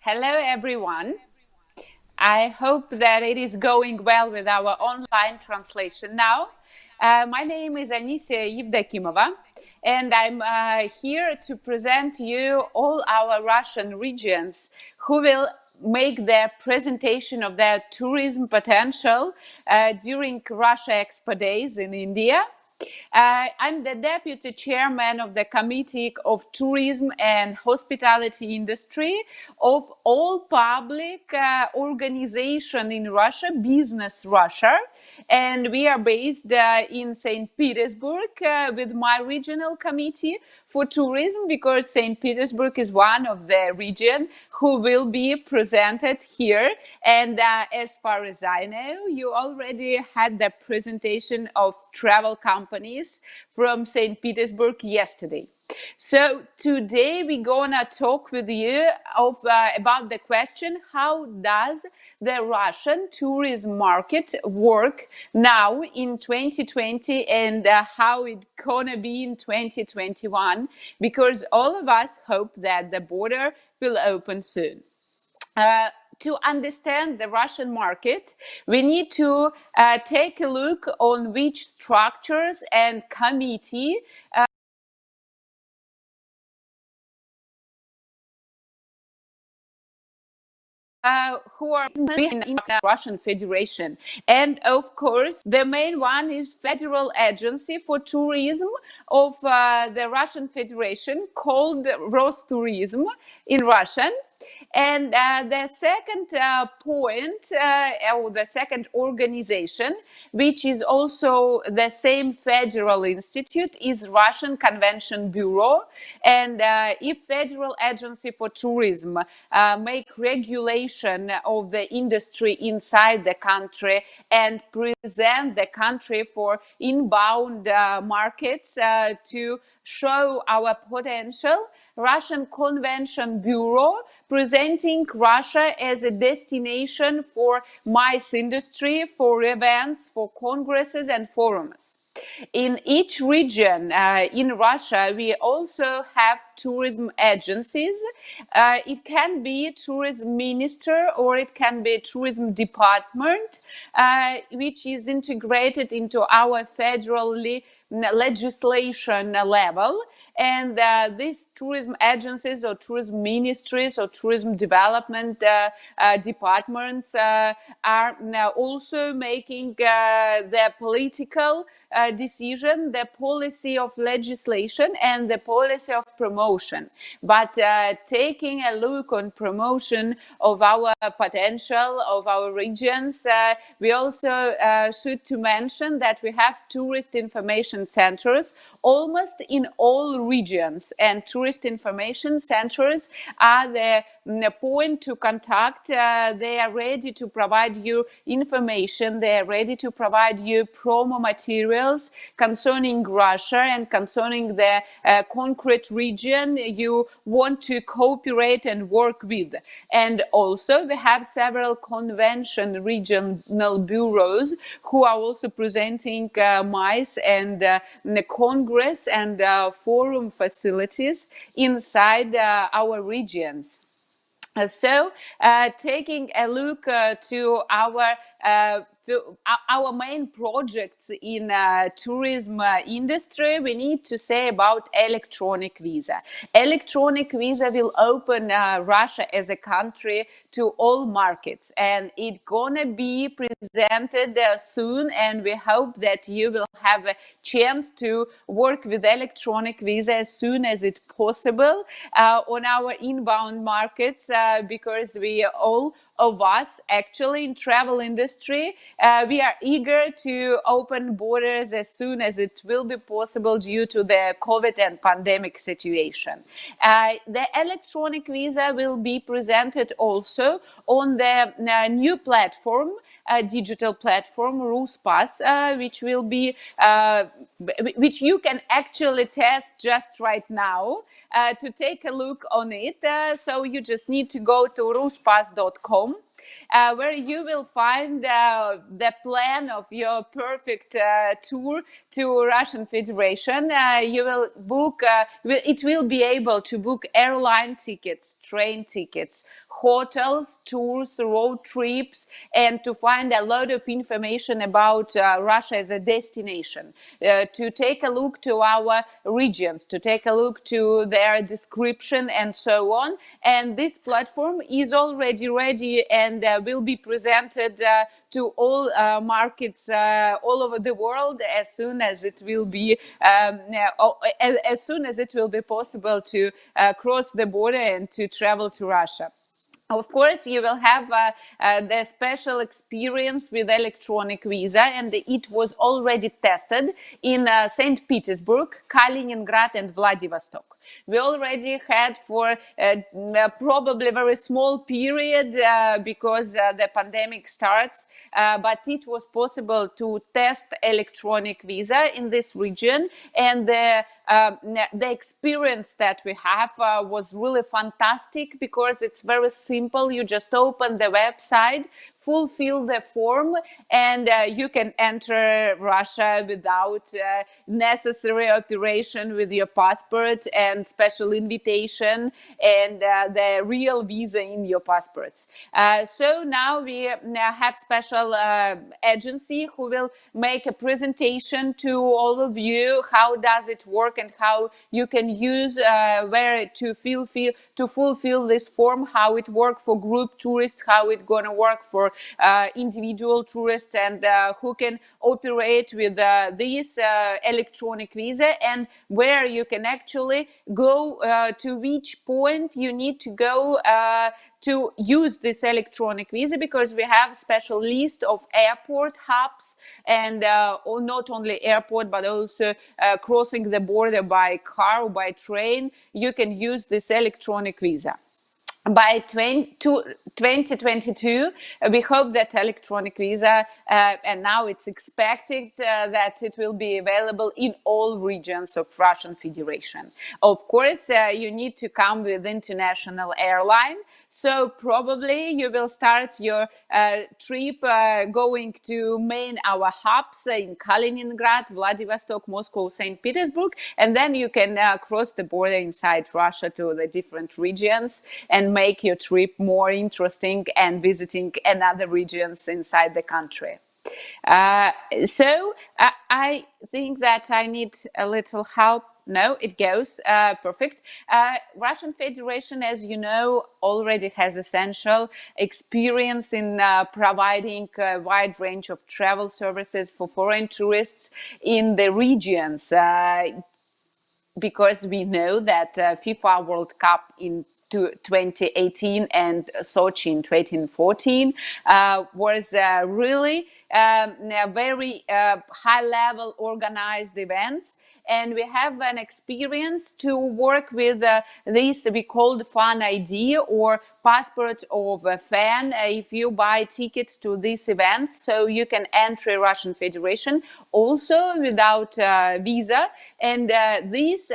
Hello, everyone. I hope that it is going well with our online translation now. My name is Anisia Yevdokimova, and I'm here to present you all our Russian regions who will make their presentation of their tourism potential during Russia Expo days in India. I'm the deputy chairman of the Committee of Tourism and Hospitality Industry of all public organization in Russia, Business Russia. And we are based in St. Petersburg with my regional committee for tourism, because St. Petersburg is one of the region who will be presented here. And as far as I know, you already had the presentation of travel companies from St. Petersburg yesterday. So today we're gonna talk with you about the question: how does the Russian tourism market work now in 2020, and how it gonna be in 2021? Because all of us hope that the border will open soon. To understand the Russian market, we need to take a look on which structures and committee who are in the Russian Federation. And of course, the main one is Federal Agency for Tourism of the Russian Federation, called Rostourism in Russian. And the second point, or the second organization, which is also the same federal institute, is Russian Convention Bureau. And if Federal Agency for Tourism make regulation of the industry inside the country and present the country for inbound markets to show our potential, Russian Convention Bureau presenting Russia as a destination for MICE industry, for events, for congresses and forums. In each region in Russia, we also have tourism agencies. It can be tourism minister or it can be tourism department, which is integrated into our federally legislation level. And these tourism agencies or tourism ministries or tourism development departments are now also making the political decision, the policy of legislation and the policy of promotion. But taking a look on promotion of our potential, of our regions, we also should to mention that we have tourist information centers almost in all regions, and tourist information centers are the point to contact. They are ready to provide you information. They are ready to provide you promo materials concerning Russia and concerning the concrete region you want to cooperate and work with. And also we have several convention regional bureaus who are also presenting MICE and the Congress and forum facilities inside our regions. So, taking a look to our main projects in tourism industry, we need to say about electronic visa. Electronic visa will open Russia as a country to all markets, and it's gonna be presented soon, and we hope that you will have a chance to work with electronic visa as soon as it's possible on our inbound markets, because we all of us actually in travel industry, we are eager to open borders as soon as it will be possible due to the COVID and pandemic situation. The electronic visa will be presented also on the new platform, digital platform Ruspass, which will be which you can actually test just right now. To take a look on it, so you just need to go to ruspass.com, where you will find the plan of your perfect tour to Russian Federation, you will book, it will be able to book airline tickets, train tickets, hotels, tours, road trips, and to find a lot of information about Russia as a destination, to take a look to our regions, to take a look to their description and so on. And this platform is already ready and will be presented to all markets all over the world as soon as it will be as soon as it will be possible to cross the border and to travel to Russia. Of course, you will have the special experience with electronic visa, and it was already tested in St. Petersburg, Kaliningrad, and Vladivostok. We already had for probably a very small period because the pandemic starts, but it was possible to test electronic visa in this region, and the experience that we have was really fantastic because it's very simple. You just open the website, fulfill the form, and you can enter Russia without necessary operation with your passport and special invitation and the real visa in your passports. So now we have special agency who will make a presentation to all of you how does it work and how you can use where to fulfill this form, how it works for group tourists, how it's going to work for individual tourists, and who can operate with this electronic visa, and where you can actually go to which point you need to go to use this electronic visa, because we have a special list of airport hubs, and not only airport but also crossing the border by car or by train, you can use this electronic visa. By 2022, we hope that electronic visa, and now it's expected that it will be available in all regions of Russian Federation. Of course, you need to come with international airline, so probably you will start your trip going to main our hubs in Kaliningrad, Vladivostok, Moscow, St. Petersburg, and then you can cross the border inside Russia to the different regions and make your trip more interesting and visiting another regions inside the country. So I think that I need a little help. No, it goes perfect. Russian Federation, as you know, already has essential experience in providing a wide range of travel services for foreign tourists in the regions, because we know that FIFA World Cup in 2018 and Sochi in 2014 was really very high-level organized events. And we have an experience to work with this we called fan ID or passport of a fan if you buy tickets to these events, so you can enter Russian Federation also without visa. And this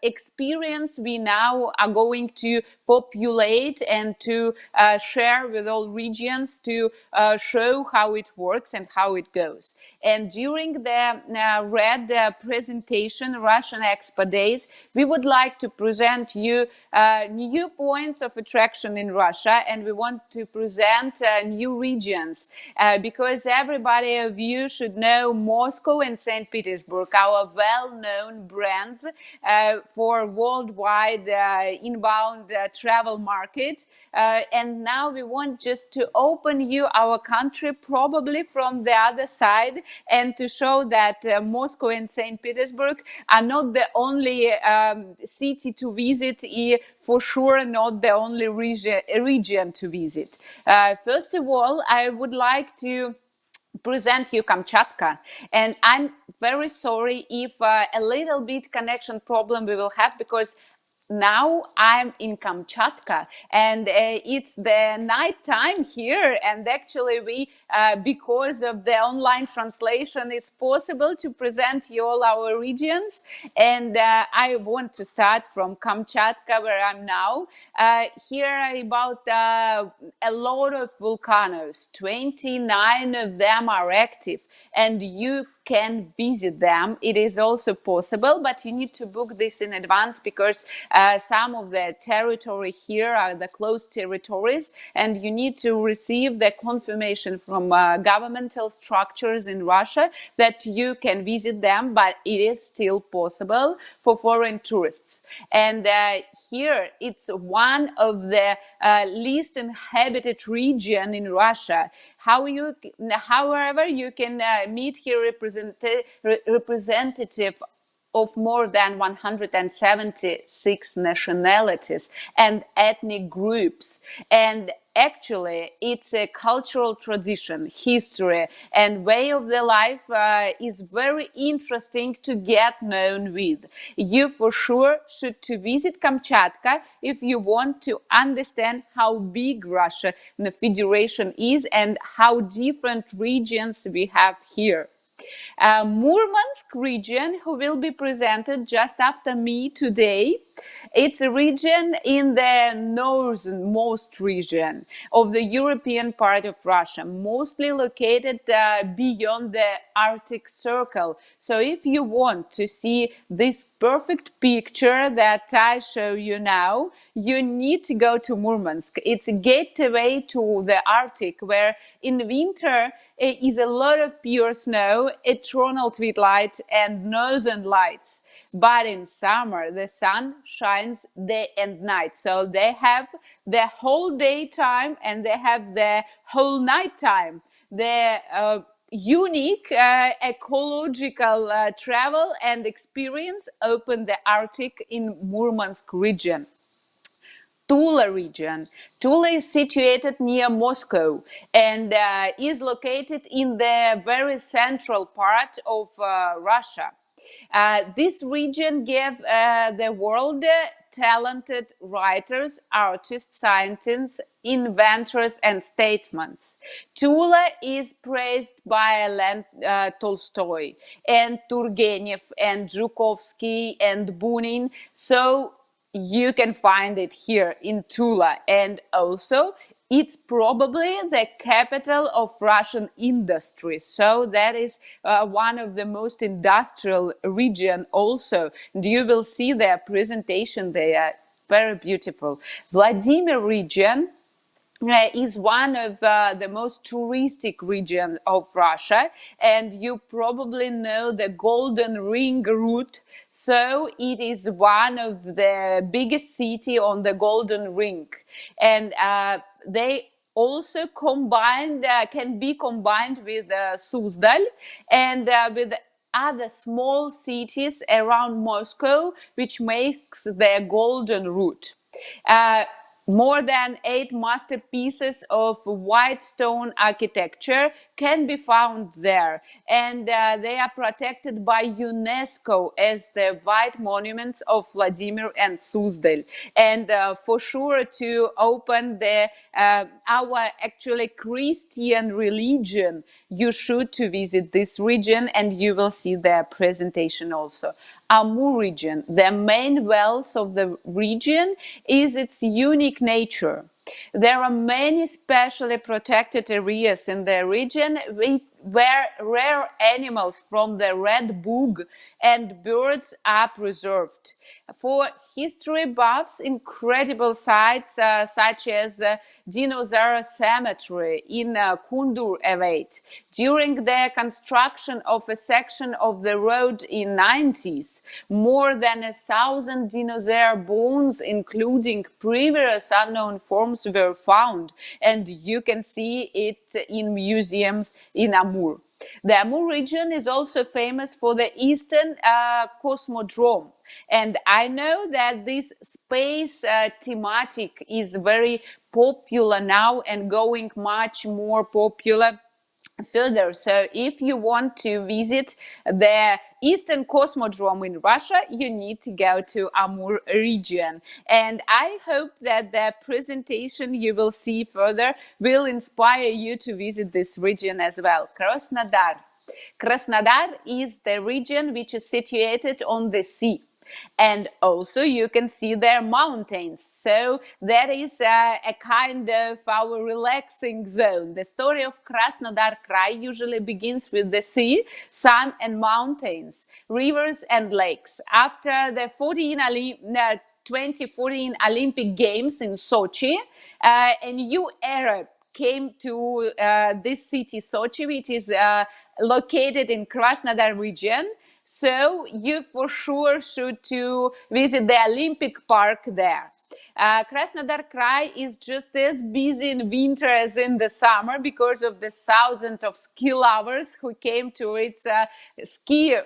experience we now are going to populate and to share with all regions to show how it works and how it goes. And during the red presentation, Russian Expo Days, we would like to present you new points of attraction in Russia, and we want to present new regions because everybody of you should know Moscow and St. Petersburg, our well-known brands for worldwide inbound travel market. And now we want just to open you our country probably from the other side, and to show that Moscow and St. Petersburg are not the only city to visit, for sure not the only region to visit. First of all, I would like to present you Kamchatka, and I'm very sorry if a little bit connection problem we will have, because now I'm in Kamchatka and it's the night time here, and actually we because of the online translation it's possible to present you all our regions. And I want to start from Kamchatka, where I'm now. Here are about a lot of volcanoes, 29 of them are active, and you can visit them. It is also possible, but you need to book this in advance because some of the territory here are the closed territories, and you need to receive the confirmation from governmental structures in Russia that you can visit them, but it is still possible for foreign tourists. And here it's one of the least inhabited region in Russia. However, you can meet here representative of more than 176 nationalities and ethnic groups. And actually, it's a cultural tradition, history, and way of the life is very interesting to get known with. You for sure should to visit Kamchatka if you want to understand how big Russia, the Federation is, and how different regions we have here. Murmansk region, who will be presented just after me today. It's a region in the northernmost region of the European part of Russia, mostly located beyond the Arctic Circle. So if you want to see this perfect picture that I show you now, you need to go to Murmansk. It's a gateway to the Arctic, where in winter is a lot of pure snow, eternal twilight, and northern lights. But in summer, the sun shines day and night. So they have the whole daytime and they have the whole night time. The unique ecological travel and experience open the Arctic in Murmansk region. Tula region. Tula is situated near Moscow and is located in the very central part of Russia. This region gave the world talented writers, artists, scientists, inventors, and statesmen. Tula is praised by Tolstoy and Turgenev and Zhukovsky and Bunin. So you can find it here in Tula, and also it's probably the capital of Russian industry. So that is one of the most industrial region also. And you will see their presentation. They are very beautiful. Vladimir region is one of the most touristic regions of Russia, and you probably know the Golden Ring route. So it is one of the biggest city on the Golden Ring, and they also can be combined with Suzdal and with other small cities around Moscow, which makes the Golden Route. More than 8 masterpieces of white stone architecture can be found there, and they are protected by UNESCO as the white monuments of Vladimir and Suzdal. And for sure, to open our actually Christian religion, you should to visit this region, and you will see their presentation also. Amur region, the main wealth of the region is its unique nature. There are many specially protected areas in the region where rare animals from the red bug and birds are preserved. For history buffs, incredible sites such as Dinosaur Cemetery in Kundur await. During the construction of a section of the road in 90s, more than 1,000 dinosaur bones, including previous unknown forms, were found, and you can see it in museums in Amur. The Amur region is also famous for the Eastern Cosmodrome. And I know that this space thematic is very popular now and going much more popular further. So if you want to visit the Eastern Cosmodrome in Russia, you need to go to Amur region. And I hope that the presentation you will see further will inspire you to visit this region as well. Krasnodar. Krasnodar is the region which is situated on the sea. And also you can see their mountains. So that is a kind of our relaxing zone. The story of Krasnodar Krai usually begins with the sea, sun and mountains, rivers and lakes. After the 2014 Olympic Games in Sochi, a new era came to this city, Sochi, which is located in Krasnodar region. So you for sure should to visit the Olympic Park there. Krasnodar Krai is just as busy in winter as in the summer because of the thousands of ski lovers who came to its ski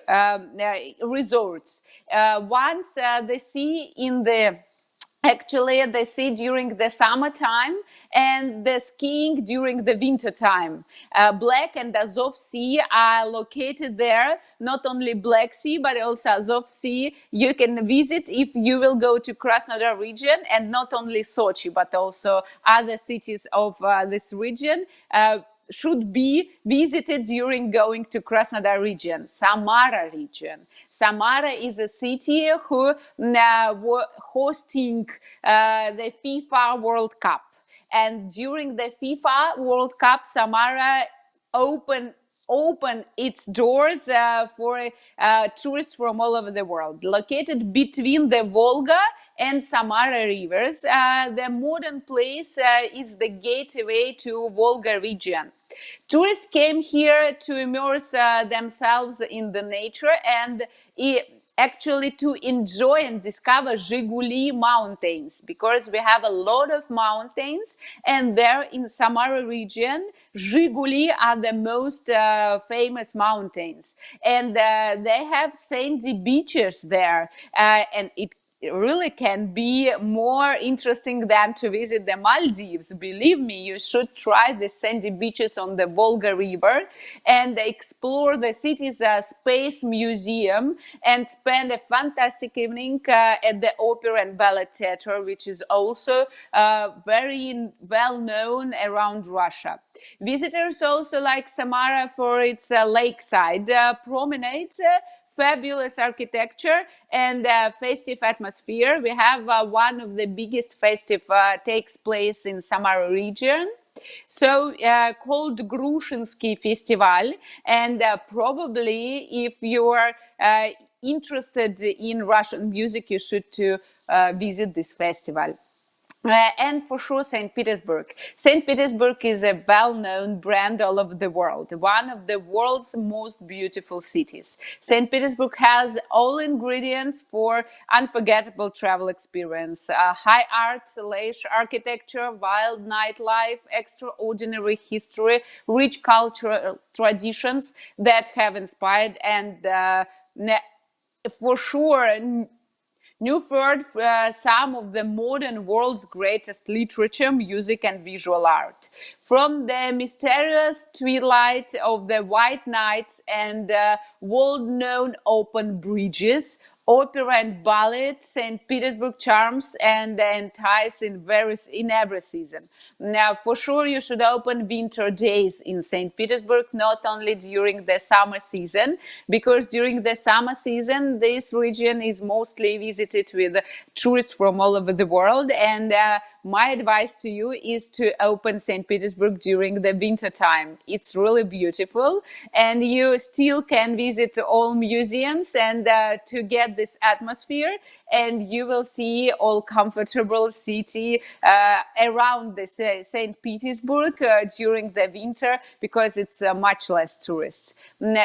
resorts. Once they see in the Actually, they see during the summertime and the skiing during the winter time. Black and Azov Sea are located there. Not only Black Sea, but also Azov Sea. You can visit if you will go to Krasnodar region, and not only Sochi, but also other cities of this region. Should be visited during going to Krasnodar region, Samara region. Samara is a city who hosting the FIFA World Cup. And during the FIFA World Cup, Samara opened its doors for tourists from all over the world. Located between the Volga and Samara rivers, the modern place is the gateway to Volga region. Tourists came here to immerse themselves in the nature and actually to enjoy and discover Zhiguli mountains, because we have a lot of mountains, and there in Samara region, Zhiguli are the most famous mountains, and they have sandy beaches there, and it really can be more interesting than to visit the Maldives. Believe me, you should try the sandy beaches on the Volga River and explore the city's space museum and spend a fantastic evening at the Opera and Ballet Theatre, which is also very well known around Russia. Visitors also like Samara for its lakeside promenades, fabulous architecture and festive atmosphere. We have one of the biggest festive takes place in Samara region. So called Grushinsky Festival, and probably if you are interested in Russian music, you should to visit this festival. And for sure, St. Petersburg. St. Petersburg is a well-known brand all over the world, one of the world's most beautiful cities. St. Petersburg has all ingredients for unforgettable travel experience. High art, lavish architecture, wild nightlife, extraordinary history, rich cultural traditions that have inspired and for sure Newford, some of the modern world's greatest literature, music and visual art. From the mysterious twilight of the white nights and world-known open bridges, opera and ballet, St. Petersburg charms and entice in every season. Now, for sure, you should open winter days in St. Petersburg, not only during the summer season, because during the summer season, this region is mostly visited with tourists from all over the world. And my advice to you is to open St. Petersburg during the winter time. It's really beautiful, and you still can visit all museums and to get this atmosphere, and you will see all comfortable city around the St. Petersburg during the winter, because it's much less tourists.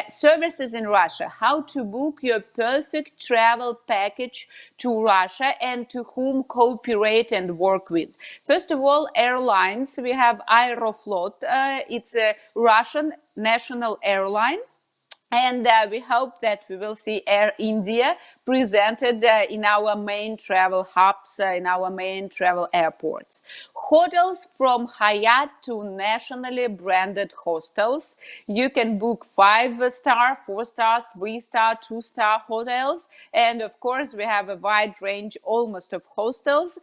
Services in Russia: how to book your perfect travel package to Russia and to whom cooperate and work with. First of all, airlines. We have Aeroflot. It's a Russian national airline. And we hope that we will see Air India presented in our main travel hubs, in our main travel airports. hotels from Hyatt to nationally branded hostels. You can book 5-star, 4-star, 3-star, 2-star hotels. And of course, we have a wide range almost of hostels,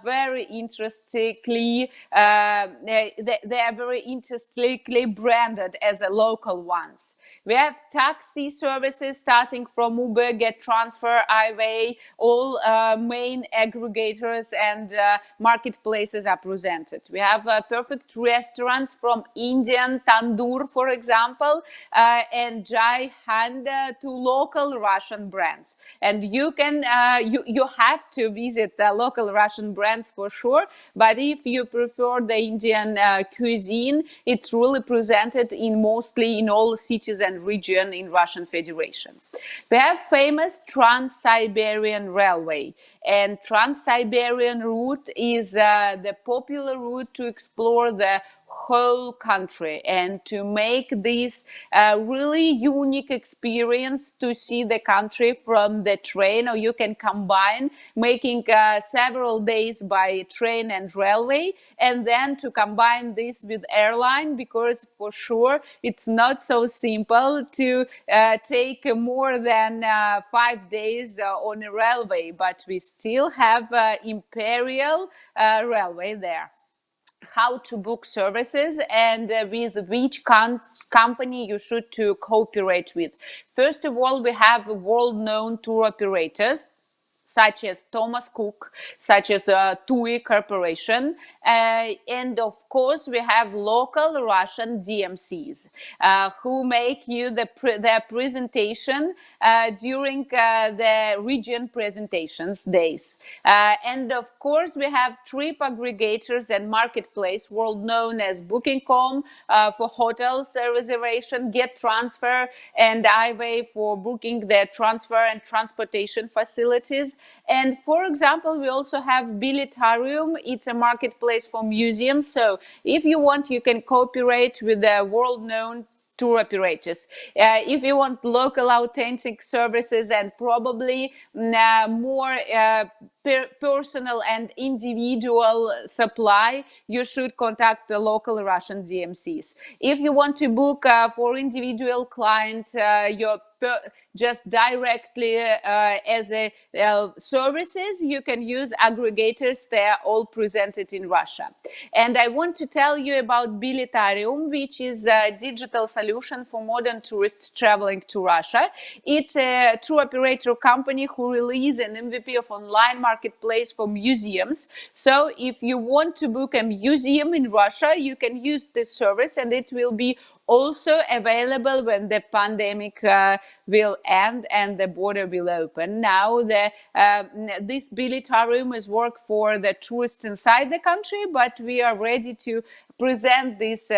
very interestingly, they are very interestingly branded as a local ones. We have taxi services starting from Uber, Get Transfer, iWay, all main aggregators and marketplaces are presented. We have perfect restaurants from Indian tandoor, for example, and Jai Hand to local Russian brands. And you can you have to visit the local Russian brands for sure. But if you prefer the Indian cuisine, it's really presented in mostly in all cities and region in Russian Federation. We have famous Trans-Siberian Railway, and Trans-Siberian route is the popular route to explore the whole country and to make this really unique experience to see the country from the train, or you can combine making several days by train and railway, and then to combine this with airline, because for sure it's not so simple to take more than 5 days on a railway, but we still have Imperial Railway there. How to book services and with which company you should to cooperate with. First of all, we have world-known tour operators such as Thomas Cook, such as TUI Corporation, and of course we have local Russian DMCs who make you their presentation during the region presentations days. And of course we have trip aggregators and marketplace world known as Booking.com for hotels reservation, Get Transfer and iWay for booking their transfer and transportation facilities. And for example, we also have Bilitarium. It's a marketplace for museums. So if you want, you can cooperate with the world-known tour operators. If you want local authentic services and probably more personal and individual supply, you should contact the local Russian DMCs. If you want to book for individual client your just directly as a services, you can use aggregators. They are all presented in Russia. And I want to tell you about Bilitarium, which is a digital solution for modern tourists traveling to Russia. It's a tour operator company who released an MVP of online marketplace for museums. So if you want to book a museum in Russia, you can use this service, and it will be also available when the pandemic will end and the border will open. Now, this Bilitarium is work for the tourists inside the country, but we are ready to present this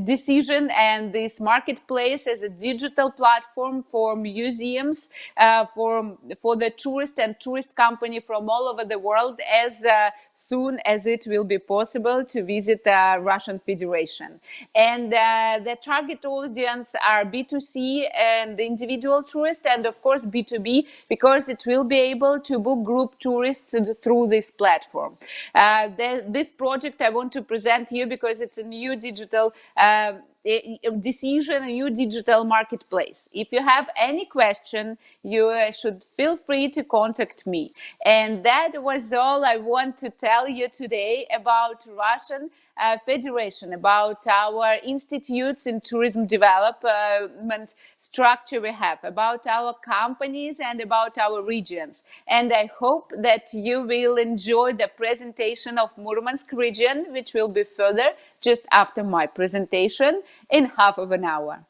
decision and this marketplace as a digital platform for museums, for the tourist and tourist company from all over the world as soon as it will be possible to visit the Russian Federation. And the target audience are B2C and individual tourists, and of course B2B, because it will be able to book group tourists through this platform. This project I want to present you because it's a new digital decision, a new digital marketplace. If you have any question, you should feel free to contact me. And that was all I want to tell you today about Russian Federation, about our institutes in tourism development structure we have, about our companies and about our regions. And I hope that you will enjoy the presentation of Murmansk region, which will be further just after my presentation in half of an hour.